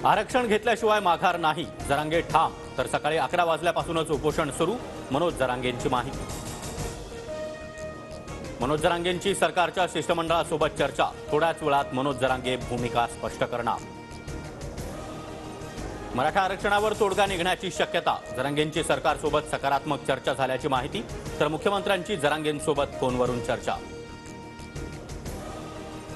आरक्षण घेतल्याशिवाय माघार नाही, जरांगे ठाम. तर सकाळी 11 वाजल्यापासूनच उपोषण सुरू, मनोज जरांगेंची माहिती. मनोज जरांगेंची सरकारच्या शिष्टमंडळासोबत चर्चा, थोड्याच वेळात मनोज जरांगे भूमिका स्पष्ट करणार. मराठा आरक्षणावर तोडगा निघण्याची शक्यता, जरांगेंची सरकारसोबत सकारात्मक चर्चा झाल्याची माहिती. तर मुख्यमंत्र्यांची जरांगेंसोबत फोनवरून चर्चा.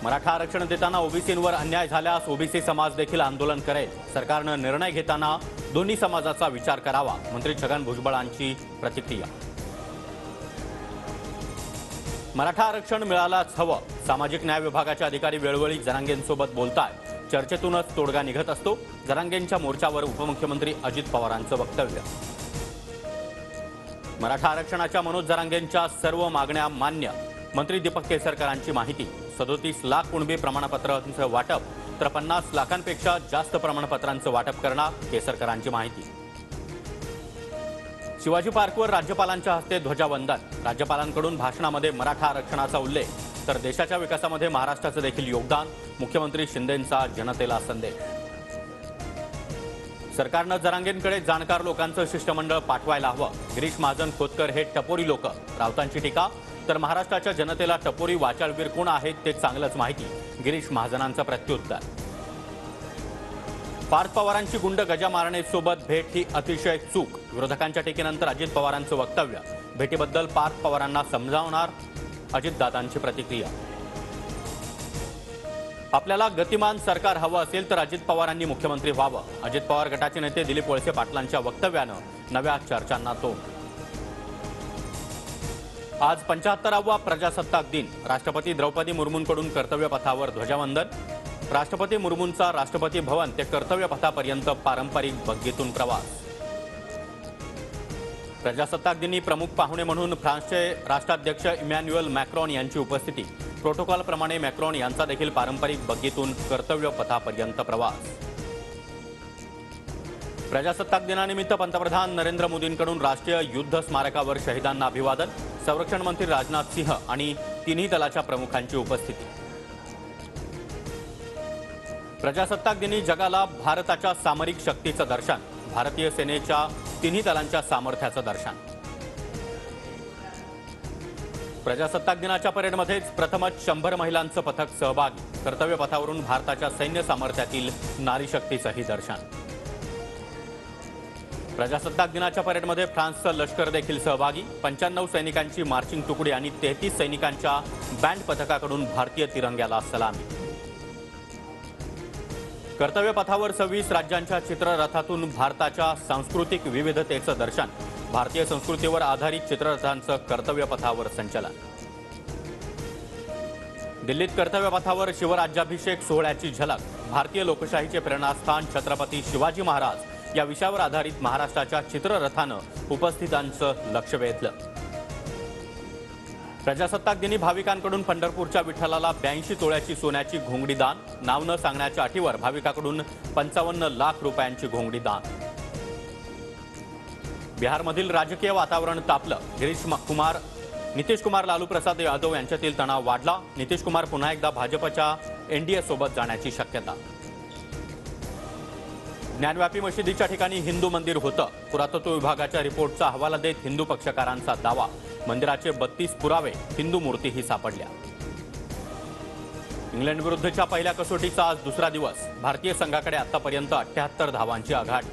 मराठा आरक्षण देताना ओबीसींवर अन्याय झाल्यास ओबीसी समाज देखील आंदोलन करेल. सरकारनं निर्णय घेताना दोन्ही समाजाचा विचार करावा, मंत्री छगन भुजबळांची प्रतिक्रिया. मराठा आरक्षण मिळालाच हवं, सामाजिक न्याय विभागाचे अधिकारी वेळोवेळी जरांगेंसोबत बोलतायत. चर्चेतूनच तोडगा निघत असतो, जरांगेंच्या मोर्चावर उपमुख्यमंत्री अजित पवारांचं वक्तव्य. मराठा आरक्षणाच्या मनोज जरांगेंच्या सर्व मागण्या मान्य, मंत्री दीपक केसरकरांची माहिती. 37 लाख कुणबी प्रमाणपत्रांचं वाटप, तर 50 लाखांपेक्षा जास्त प्रमाणपत्रांचं वाटप करणार, केसरकरांची माहिती. शिवाजी पार्कवर राज्यपालांच्या हस्ते ध्वजावंदन, राज्यपालांकडून भाषणामध्ये मराठा आरक्षणाचा उल्लेख, तर देशाच्या विकासामध्ये महाराष्ट्राचं देखील योगदान, मुख्यमंत्री शिंदेंचा जनतेला संदेश. सरकारनं जरांगेंकडे जाणकार लोकांचं शिष्टमंडळ पाठवायला हवं, गिरीश महाजन खोतकर हे टपोरी लोक, राऊतांची टीका. तर महाराष्ट्राच्या जनतेला टपोरी वाचाळवीर कोण आहेत ते चांगलंच माहिती, गिरीश महाजनांचं प्रत्युत्तर. पार्थ पवारांची गुंड गजा मारणेसोबत भेट ही अतिशय चूक, विरोधकांच्या टीकेनंतर अजित पवारांचं वक्तव्य. भेटीबद्दल पार्थ पवारांना समजावणार, अजितदादांची प्रतिक्रिया. आपल्याला गतिमान सरकार हवं असेल तर अजित पवारांनी मुख्यमंत्री व्हावं, अजित पवार गटाचे नेते दिलीप वळसे पाटलांच्या वक्तव्यानं नव्या चर्चांना तोंड. आज 75वा प्रजासत्ताक दिन, राष्ट्रपती द्रौपदी मुर्मूंकडून कर्तव्यपथावर ध्वजवंदन. राष्ट्रपती मुर्मूंचा राष्ट्रपती भवन ते कर्तव्यपथापर्यंत पारंपरिक बग्गीतून प्रवास. प्रजासत्ताक दिनी प्रमुख पाहुणे म्हणून फ्रान्सचे राष्ट्राध्यक्ष इमॅन्युएल मॅक्रॉन यांची उपस्थिती. प्रोटोकॉलप्रमाणे मॅक्रॉन यांचा देखील पारंपरिक बग्गीतून कर्तव्यपथापर्यंत प्रवास. प्रजासत्ताक दिनानिमित्त पंतप्रधान नरेंद्र मोदींकडून राष्ट्रीय युद्ध स्मारकावर शहीदांना अभिवादन. संरक्षण मंत्री राजनाथ सिंह आणि तिन्ही दलाच्या प्रमुखांची उपस्थिती. प्रजासत्ताक दिनी जगाला भारताच्या सामरिक शक्तीचं दर्शन, भारतीय सेनेच्या तिन्ही दलांच्या सामर्थ्याचं दर्शन. प्रजासत्ताक दिनाच्या परेडमध्येच प्रथमच 100 महिलांचं पथक सहभागी. कर्तव्यपथावरून भारताच्या सैन्य सामर्थ्यातील नारी शक्तीचंही दर्शन. प्रजासत्ताक दिनाच्या परेडमध्ये फ्रान्सचं लष्कर देखील सहभागी. 95 सैनिकांची मार्चिंग तुकडी आणि 33 सैनिकांच्या बँड पथकाकडून भारतीय तिरंग्याला सलामी. कर्तव्यपथावर 26 राज्यांच्या चित्ररथातून भारताच्या सांस्कृतिक विविधतेचं दर्शन, भारतीय संस्कृतीवर आधारित चित्ररथांचं कर्तव्यपथावर संचलन. दिल्लीत कर्तव्यपथावर शिवराज्याभिषेक सोहळ्याची झलक, भारतीय लोकशाहीचे प्रेरणास्थान छत्रपती शिवाजी महाराज या विषयावर आधारित महाराष्ट्राच्या चित्ररथानं उपस्थितांचं लक्ष वेधलं. प्रजासत्ताक दिनी भाविकांकडून पंढरपूरच्या विठ्ठलाला 82 तोळ्याची सोन्याची घोंगडी दान, नाव न सांगण्याच्या अटीवर भाविकाकडून 55 लाख रुपयांची घोंगडी दान. बिहारमधील राजकीय वातावरण तापलं, नितीश कुमार लालू प्रसाद यादव यांच्यातील तणाव वाढला. नितीश कुमार पुन्हा एकदा भाजपच्या एनडीए सोबत जाण्याची शक्यता. ज्ञानव्यापी मशिदीच्या ठिकाणी हिंदू मंदिर होतं, पुरातत्व विभागाच्या रिपोर्टचा हवाला देत हिंदू पक्षकारांचा दावा. मंदिराचे 32 पुरावे, हिंदू मूर्तीही सापडल्या. इंग्लंड विरुद्धच्या पहिल्या कसोटीचा आज दुसरा दिवस, भारतीय संघाकडे आतापर्यंत 78 धावांची आघाडी.